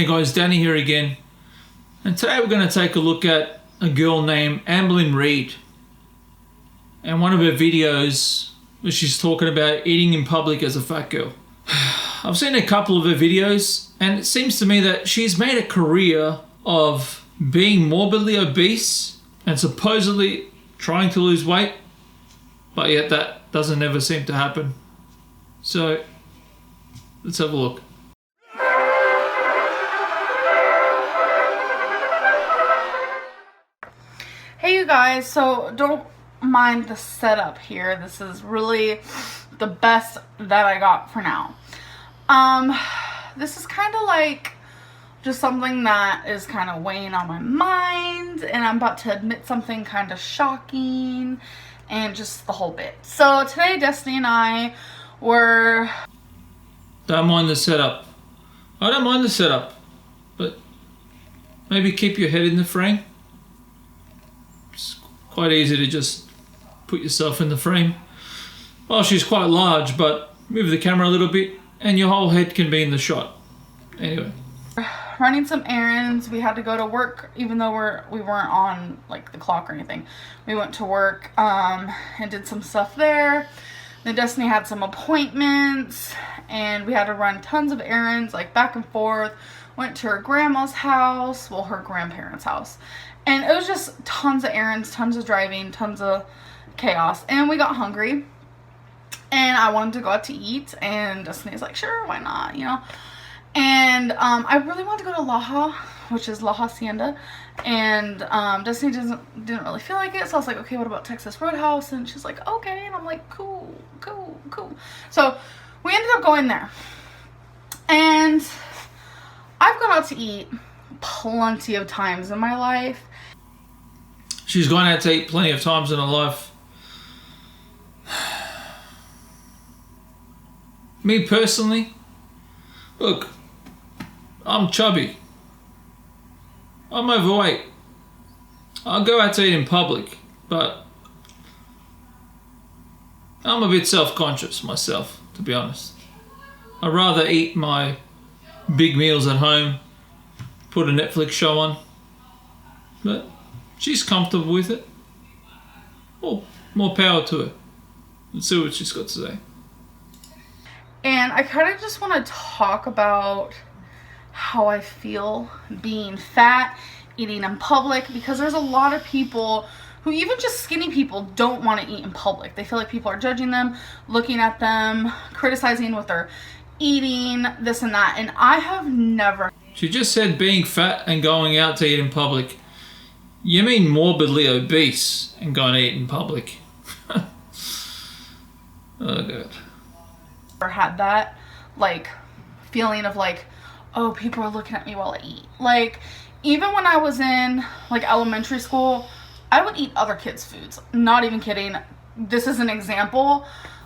Hey guys, Danny here again. And today we're going to take a look at a girl named Amberlynn Reid. And one of her videos where she's talking about eating in public as a fat girl. I've seen a couple of her videos and it seems to me that she's made a career of being morbidly obese and supposedly trying to lose weight, but yet that doesn't ever seem to happen. So let's have a look. Hey you guys, so don't mind the setup here. This is really the best that I got for now. This is kind of like just something that is kind of weighing on my mind, and I'm about to admit something kind of shocking and just the whole bit. So today Destiny and I were... Don't mind the setup. I don't mind the setup, but maybe keep your head in the frame. It's quite easy to just put yourself in the frame. Well, she's quite large, but move the camera a little bit and your whole head can be in the shot. Anyway. Running some errands. We had to go to work even though we weren't on like the clock or anything. We went to work and did some stuff there. Then Destiny had some appointments and we had to run tons of errands, like back and forth. Went to her grandma's house, well, her grandparents' house. And it was just tons of errands, tons of driving, tons of chaos. And we got hungry. And I wanted to go out to eat. And Destiny's like, sure, why not, you know? And I really wanted to go to La Ha, which is La Hacienda. And Destiny didn't really feel like it. So I was like, okay, what about Texas Roadhouse? And she's like, okay. And I'm like, cool. So we ended up going there. And I've gone out to eat plenty of times in my life. She's gone out to eat plenty of times in her life. Me personally, look, I'm chubby. I'm overweight. I'll go out to eat in public, but I'm a bit self-conscious myself, to be honest. I'd rather eat my big meals at home, put a Netflix show on, but she's comfortable with it. Oh, more power to her. Let's see what she's got to say. And I kind of just want to talk about how I feel being fat, eating in public, because there's a lot of people who, even just skinny people, don't want to eat in public. They feel like people are judging them, looking at them, criticizing what they're eating, this and that. And I have never... She just said being fat and going out to eat in public. You mean morbidly obese and going to eat in public? Oh God. Had that like feeling of like, oh, people are looking at me while I eat. Like, even when I was in like elementary school, I would eat other kids' foods. Not even kidding. This is an example.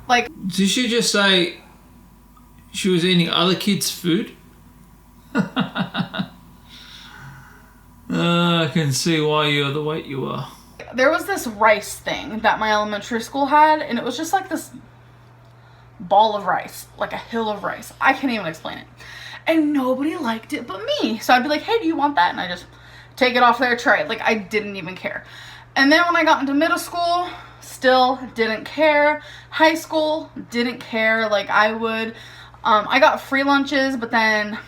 Like, did she just say she was eating other kids' food? I can see why you're the weight you are. There was this rice thing that my elementary school had, and it was just like this ball of rice, like a hill of rice. I can't even explain it. And nobody liked it but me. So I'd be like, hey, do you want that? And I just take it off their tray. Like, I didn't even care. And then when I got into middle school, still didn't care. High school, didn't care. Like, I got free lunches, but then...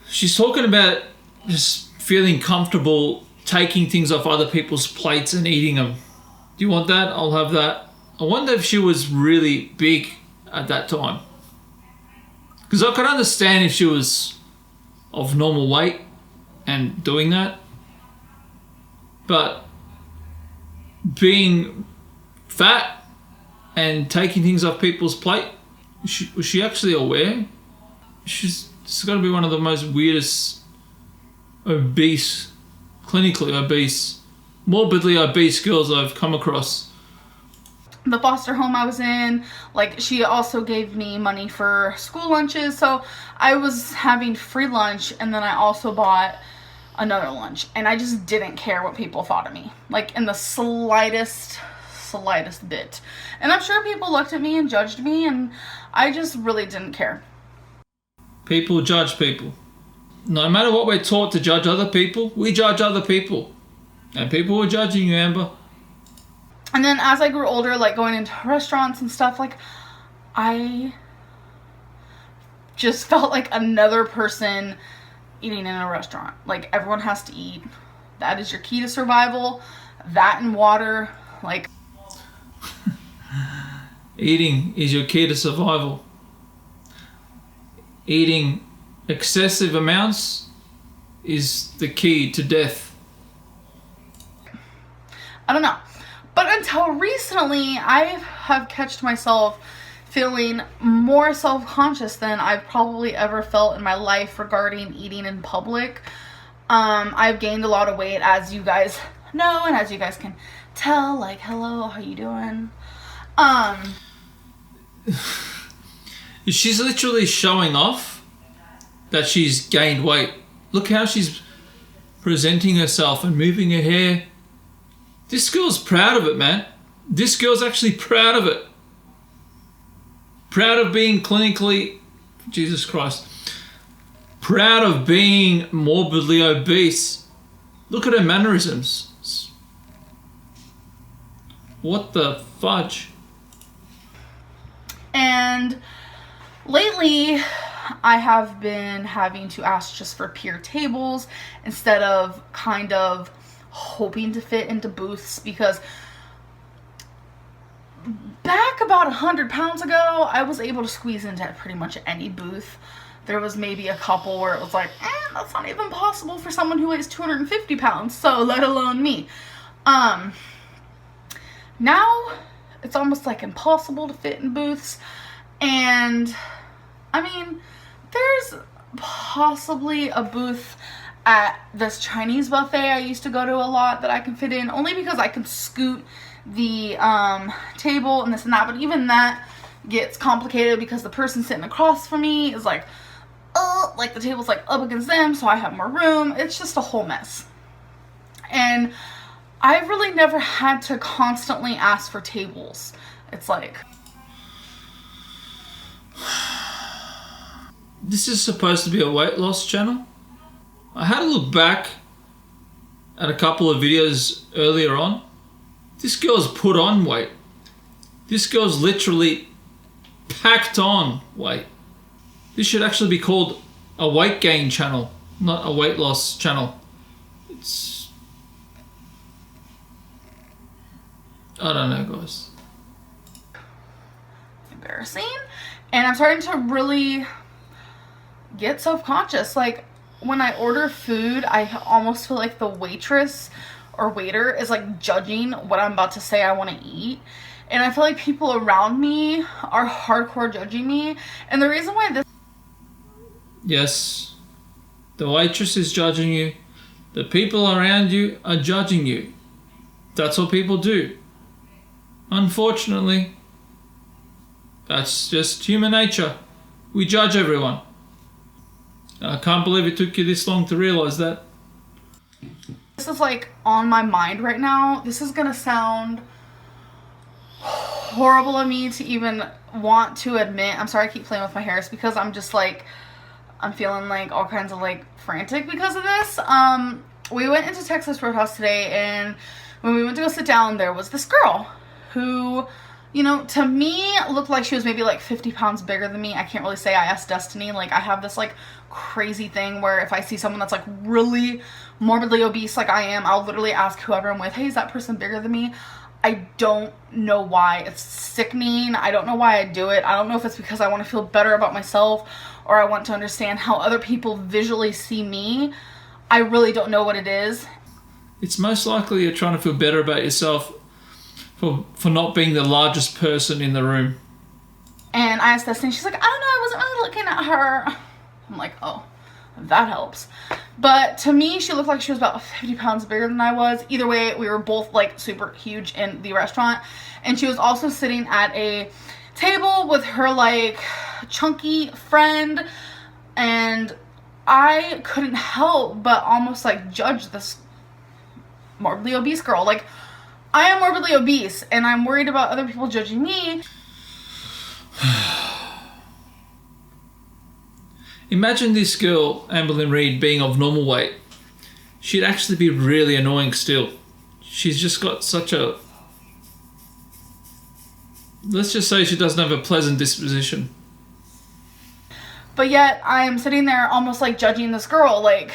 She's talking about just feeling comfortable taking things off other people's plates and eating them. Do you want that? I'll have that. I wonder if she was really big at that time. Because I could understand if she was of normal weight and doing that. But being fat and taking things off people's plate, was she actually aware? She's got to be one of the most weirdest obese, clinically obese, morbidly obese girls I've come across. The foster home I was in, like, she also gave me money for school lunches, so I was having free lunch, and then I also bought another lunch, and I just didn't care what people thought of me, like, in the slightest bit. And I'm sure people looked at me and judged me, and I just really didn't care. People judge people. No matter what we're taught to judge other people, we judge other people. And people were judging you, Amber. And then as I grew older, like going into restaurants and stuff, like I just felt like another person eating in a restaurant. Like everyone has to eat. That is your key to survival. That and water. Like eating is your key to survival. Eating excessive amounts is the key to death. I don't know. But until recently, I have catched myself feeling more self-conscious than I've probably ever felt in my life regarding eating in public. I've gained a lot of weight, as you guys know, and as you guys can tell, like, hello, how you doing? She's literally showing off that she's gained weight. Look how she's presenting herself and moving her hair. This girl's proud of it, man. This girl's actually proud of it. Proud of being clinically, Jesus Christ, proud of being morbidly obese. Look at her mannerisms. What the fudge? And lately, I have been having to ask just for peer tables instead of kind of hoping to fit into booths, because back about 100 pounds ago, I was able to squeeze into pretty much any booth. There was maybe a couple where it was like, that's not even possible for someone who weighs 250 pounds, so let alone me. Now, it's almost like impossible to fit in booths, and I mean, there's possibly a booth at this Chinese buffet I used to go to a lot that I can fit in, only because I can scoot the table and this and that, but even that gets complicated because the person sitting across from me is like the table's like up against them, so I have more room. It's just a whole mess. And I've really never had to constantly ask for tables. It's like, this is supposed to be a weight loss channel. I had to look back at a couple of videos earlier on. This girl's put on weight. This girl's literally packed on weight. This should actually be called a weight gain channel, not a weight loss channel. It's... I don't know, guys. Embarrassing. And I'm starting to really get self-conscious. Like, when I order food, I almost feel like the waitress or waiter is like judging what I'm about to say I want to eat. And I feel like people around me are hardcore judging me. And the reason why this... Yes, the waitress is judging you. The people around you are judging you. That's what people do. Unfortunately, that's just human nature. We judge everyone. I can't believe it took you this long to realize that. This is like on my mind right now. This is gonna sound horrible of me to even want to admit. I'm sorry I keep playing with my hair. It's because I'm just like, I'm feeling like all kinds of like frantic because of this. We went into Texas Roadhouse today, and when we went to go sit down, there was this girl who, you know, to me looked like she was maybe like 50 pounds bigger than me. I can't really say. I asked Destiny, like, I have this like crazy thing where if I see someone that's like really morbidly obese like I am, I'll literally ask whoever I'm with, hey, is that person bigger than me? I don't know why. It's sickening. I don't know why I do it. I don't know if it's because I want to feel better about myself or I want to understand how other people visually see me. I really don't know what it is. It's most likely you're trying to feel better about yourself for not being the largest person in the room. And I asked Destiny, she's like, I don't know, I wasn't really looking at her. I'm like, oh, that helps. But to me, she looked like she was about 50 pounds bigger than I was. Either way, we were both like super huge in the restaurant. And she was also sitting at a table with her like chunky friend. And I couldn't help but almost like judge this morbidly obese girl. Like, I am morbidly obese and I'm worried about other people judging me. Imagine this girl, Amberlyn Reid, being of normal weight. She'd actually be really annoying still. She's just got such a... Let's just say she doesn't have a pleasant disposition. But yet, I'm sitting there almost like judging this girl. Like,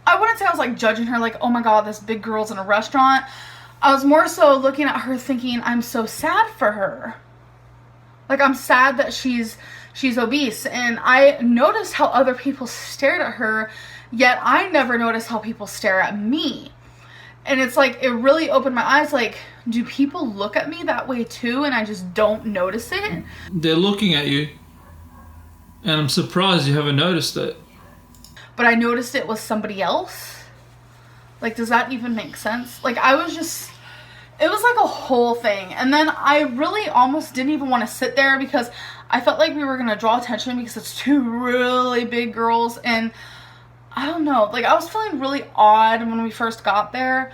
I wouldn't say I was like judging her like, oh my god, this big girl's in a restaurant. I was more so looking at her thinking, I'm so sad for her. Like, I'm sad that she's obese. And I noticed how other people stared at her, yet I never noticed how people stare at me. And it's like, it really opened my eyes. Like, do people look at me that way too and I just don't notice it? They're looking at you. And I'm surprised you haven't noticed it. But I noticed it was somebody else. Like, does that even make sense? Like, I was just... It was like a whole thing. And then I really almost didn't even want to sit there because I felt like we were going to draw attention because it's two really big girls. And I don't know. Like, I was feeling really odd when we first got there.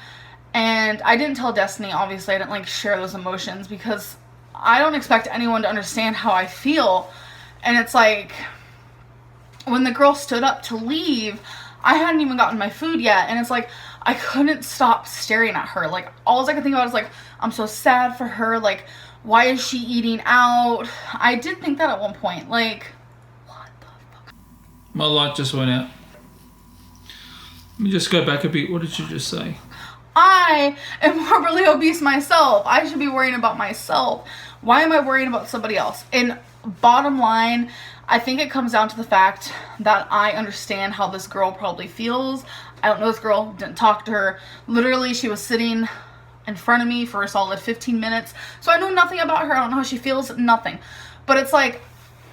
And I didn't tell Destiny, obviously. I didn't, like, share those emotions because I don't expect anyone to understand how I feel. And it's like, when the girl stood up to leave, I hadn't even gotten my food yet. And it's like, I couldn't stop staring at her. Like, all I could think about is like, I'm so sad for her. Like, why is she eating out? I did think that at one point. Like, what the fuck? My light just went out. Let me just go back a bit. What did you just say? I am morbidly obese myself. I should be worrying about myself. Why am I worrying about somebody else? And bottom line, I think it comes down to the fact that I understand how this girl probably feels. I don't know this girl, didn't talk to her. Literally, she was sitting in front of me for a solid 15 minutes. So I know nothing about her. I don't know how she feels, nothing. But it's like,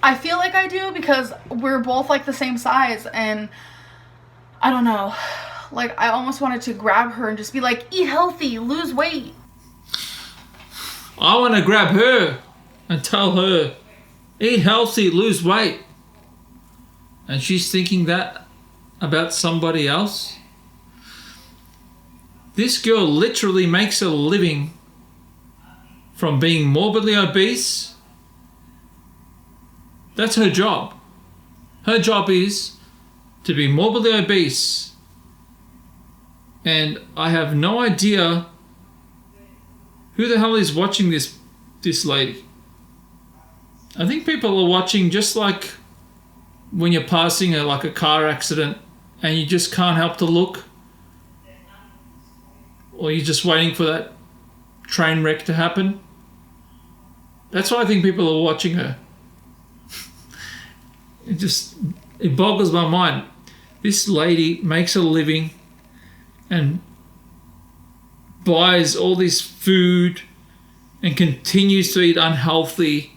I feel like I do because we're both like the same size. And I don't know. Like, I almost wanted to grab her and just be like, eat healthy, lose weight. I want to grab her and tell her, eat healthy, lose weight. And she's thinking that about somebody else. This girl literally makes a living from being morbidly obese. That's her job. Her job is to be morbidly obese. And I have no idea who the hell is watching this lady. I think people are watching just like when you're passing like a car accident and you just can't help to look. Or you're just waiting for that train wreck to happen. That's why I think people are watching her. It boggles my mind. This lady makes a living and buys all this food and continues to eat unhealthy,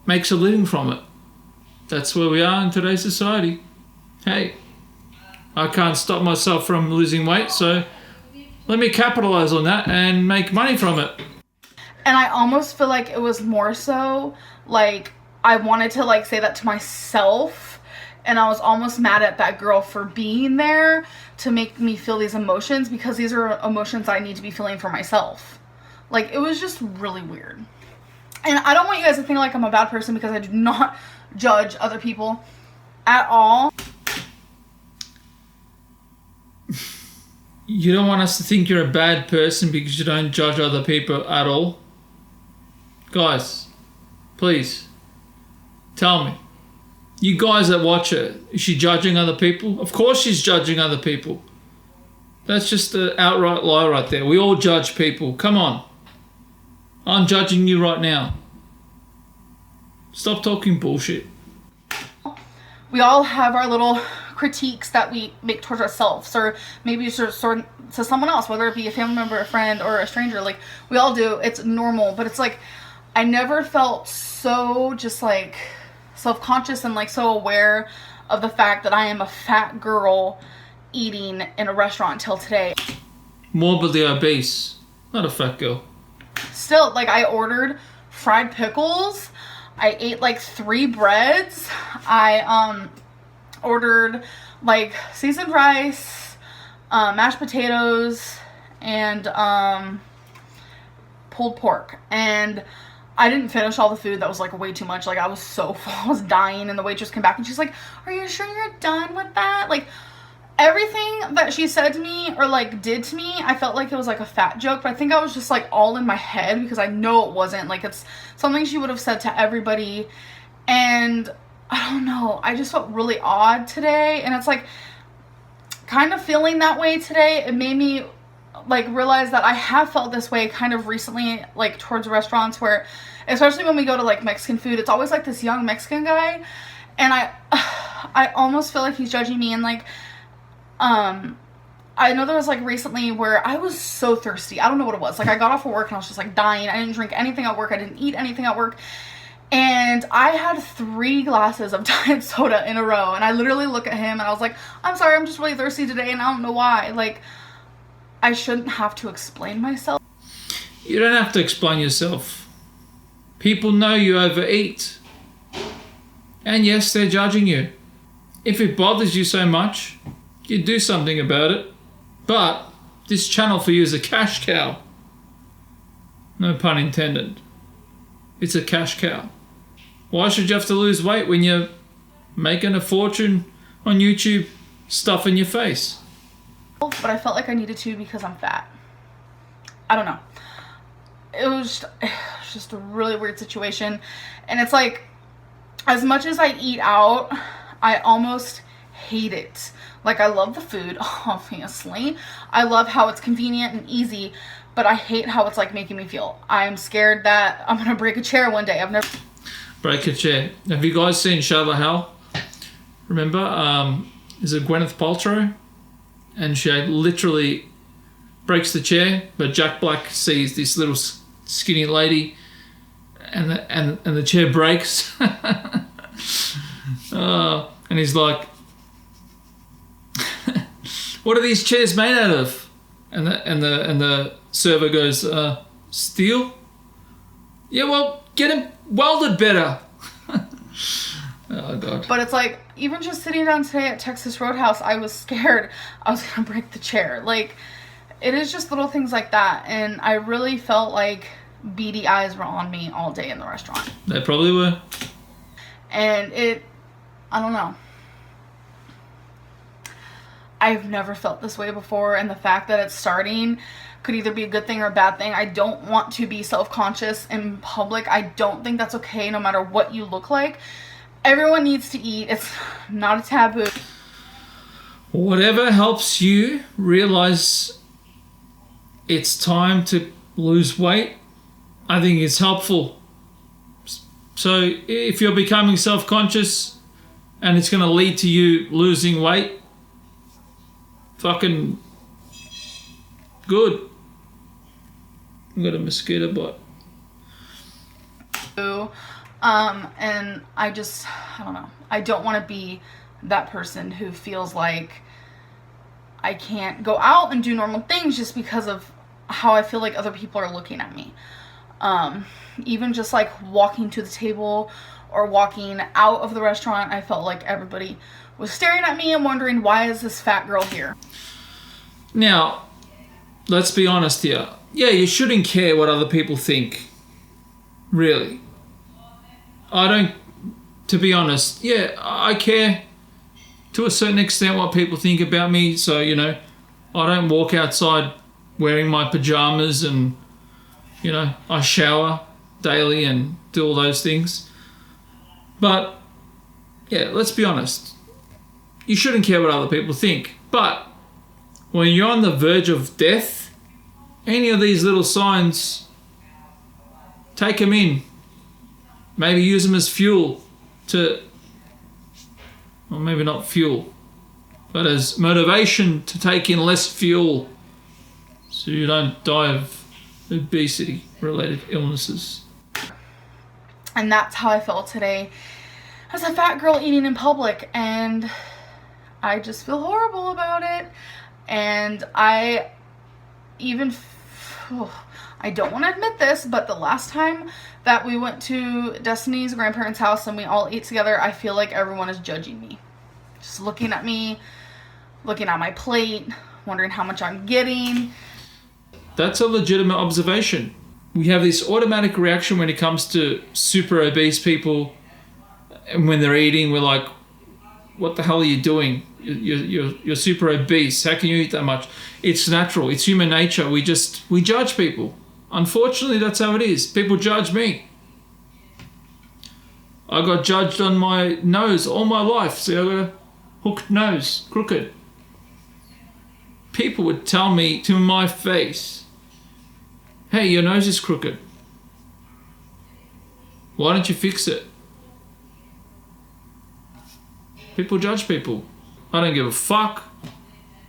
makes a living from it. That's where we are in today's society. Hey, I can't stop myself from losing weight, so let me capitalize on that and make money from it. And I almost feel like it was more so like I wanted to like say that to myself. And I was almost mad at that girl for being there to make me feel these emotions because these are emotions I need to be feeling for myself. Like, it was just really weird. And I don't want you guys to think like I'm a bad person because I do not judge other people at all. You don't want us to think you're a bad person because you don't judge other people at all? Guys, please, tell me. You guys that watch her, is she judging other people? Of course she's judging other people. That's just an outright lie right there. We all judge people. Come on. I'm judging you right now. Stop talking bullshit. We all have our little critiques that we make towards ourselves, or maybe to someone else, whether it be a family member, a friend, or a stranger. Like, we all do. It's normal. But it's like, I never felt so just like self-conscious and like so aware of the fact that I am a fat girl eating in a restaurant until today. Morbidly obese, not a fat girl. Still, like, I ordered fried pickles. I ate like 3 breads. I ordered like seasoned rice, mashed potatoes, and pulled pork. And I didn't finish all the food. That was like way too much. Like I was so full. I was dying, and the waitress came back and she's like, "Are you sure you're done with that?" Like everything that she said to me or like did to me, I felt like it was like a fat joke, but I think I was just like all in my head because I know it wasn't. Like it's something she would have said to everybody, and I don't know. I just felt really odd today, and it's like kind of feeling that way today. It made me like realize that I have felt this way kind of recently, like towards restaurants where, especially when we go to like Mexican food, it's always like this young Mexican guy, and I almost feel like he's judging me. And like I know there was like recently where I was so thirsty. I don't know what it was. Like I got off of work and I was just like dying. I didn't drink anything at work. I didn't eat anything at work. And I had 3 glasses of diet soda in a row. And I literally look at him and I was like, "I'm sorry, I'm just really thirsty today and I don't know why." Like, I shouldn't have to explain myself. You don't have to explain yourself. People know you overeat. And yes, they're judging you. If it bothers you so much, you do something about it. But this channel for you is a cash cow. No pun intended. It's a cash cow. Why should you have to lose weight when you're making a fortune on YouTube stuffing your face? But I felt like I needed to because I'm fat. I don't know. It was just a really weird situation. And it's like, as much as I eat out, I almost hate it. Like, I love the food, obviously. I love how it's convenient and easy, but I hate how it's like making me feel. I'm scared that I'm gonna break a chair one day. I've never... Break a chair. Have you guys seen Show the Hell? Remember? Is it Gwyneth Paltrow? And she literally breaks the chair, but Jack Black sees this little skinny lady, and the chair breaks. And he's like, "What are these chairs made out of?" And the server goes, "Steel." "Yeah, well, get him welded better." Oh god. But it's like, even just sitting down today at Texas Roadhouse, I was scared I was gonna break the chair. Like, it is just little things like that, and I really felt like beady eyes were on me all day in the restaurant. They probably were. And I don't know. I've never felt this way before, and the fact that it's starting could either be a good thing or a bad thing. I don't want to be self-conscious in public. I don't think that's okay, no matter what you look like. Everyone needs to eat. It's not a taboo. Whatever helps you realize it's time to lose weight, I think it's helpful. So if you're becoming self-conscious and it's going to lead to you losing weight, fucking good. I've got a mosquito bite. And I don't know. I don't want to be that person who feels like I can't go out and do normal things just because of how I feel like other people are looking at me. Even just like walking to the table or walking out of the restaurant, I felt like everybody was staring at me and wondering, why is this fat girl here? Now, let's be honest here. Yeah, you shouldn't care what other people think. Really. I don't, to be honest, yeah, I care to a certain extent what people think about me. So, you know, I don't walk outside wearing my pajamas and, you know, I shower daily and do all those things. But, yeah, let's be honest. You shouldn't care what other people think. But when you're on the verge of death, any of these little signs, take them in. Maybe use them as fuel to, well, maybe not fuel, but as motivation to take in less fuel so you don't die of obesity-related illnesses. And that's how I felt today as a fat girl eating in public, and I just feel horrible about it. And I don't want to admit this, but the last time that we went to Destiny's grandparents' house and we all ate together, I feel like everyone is judging me. Just looking at me, looking at my plate, wondering how much I'm getting. That's a legitimate observation. we have this automatic reaction when it comes to super obese people, and when they're eating, we're like, what the hell are you doing? You're super obese. How can you eat that much? It's natural. It's human nature. We judge people. Unfortunately, that's how it is. People judge me. I got judged on my nose all my life. See, I got a hooked nose, crooked. People would tell me to my face, hey, your nose is crooked. Why don't you fix it? People judge people. I don't give a fuck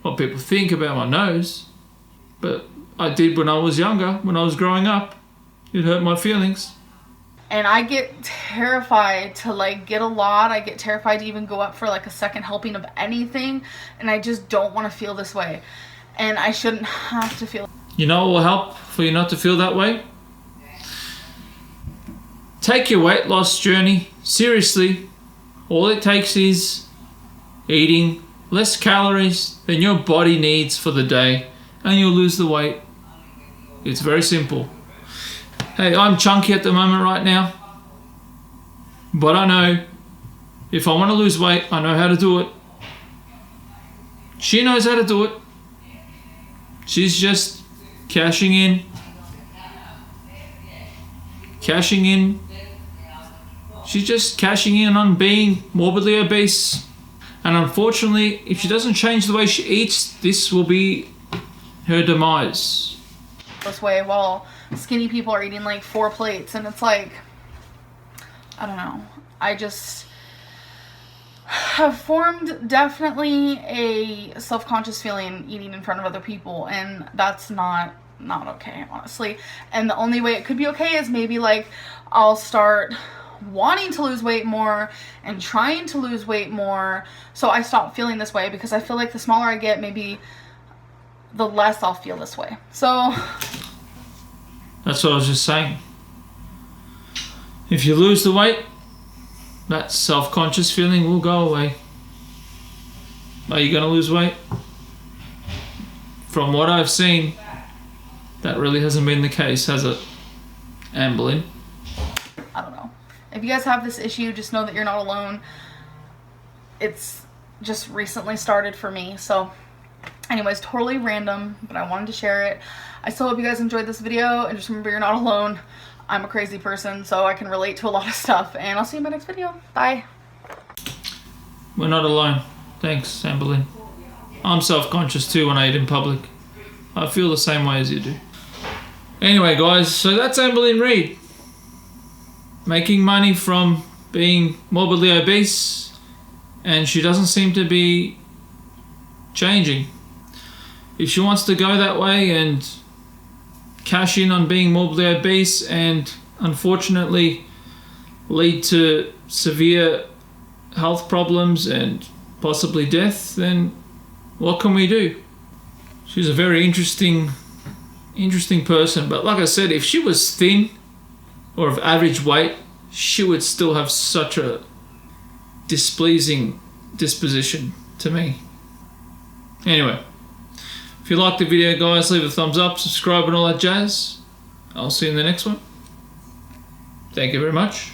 what people think about my nose. But I did when I was younger, when I was growing up. It hurt my feelings. And I get terrified to like get a lot. I get terrified to even go up for like a second helping of anything. And I just don't want to feel this way. And I shouldn't have to feel. You know what will help for you not to feel that way? Take your weight loss journey seriously. All it takes is eating less calories than your body needs for the day, and you'll lose the weight. It's very simple. Hey, I'm chunky at the moment right now, but I know if I want to lose weight, I know how to do it. She knows how to do it. She's just cashing in. She's just cashing in on being morbidly obese. And unfortunately, if she doesn't change the way she eats, this will be her demise. This way while skinny people are eating like 4 plates, and it's like, I don't know. I just have formed definitely a self-conscious feeling eating in front of other people, and that's not okay, honestly. And the only way it could be okay is maybe like I'll start wanting to lose weight more and trying to lose weight more, so I stop feeling this way, because I feel like the smaller I get, maybe the less I'll feel this way. So that's what I was just saying. If you lose the weight, that self-conscious feeling will go away. Are you going to lose weight? From what I've seen, that really hasn't been the case, has it, Amberlynn? I don't know. If you guys have this issue, just know that you're not alone. It's just recently started for me. So anyways, totally random, but I wanted to share it. I still hope you guys enjoyed this video, and just remember, you're not alone. I'm a crazy person, so I can relate to a lot of stuff, and I'll see you in my next video. Bye. We're not alone. Thanks, Amberlynn. I'm self-conscious too when I eat in public. I feel the same way as you do. Anyway, guys, so that's Amberlynn Reid. Making money from being morbidly obese, and she doesn't seem to be changing. If she wants to go that way and cash in on being morbidly obese and unfortunately lead to severe health problems and possibly death, then what can we do? She's a very interesting person, but like I said, if she was thin or of average weight, she would still have such a displeasing disposition to me. Anyway, if you liked the video, guys, leave a thumbs up, subscribe and all that jazz. I'll see you in the next one. Thank you very much.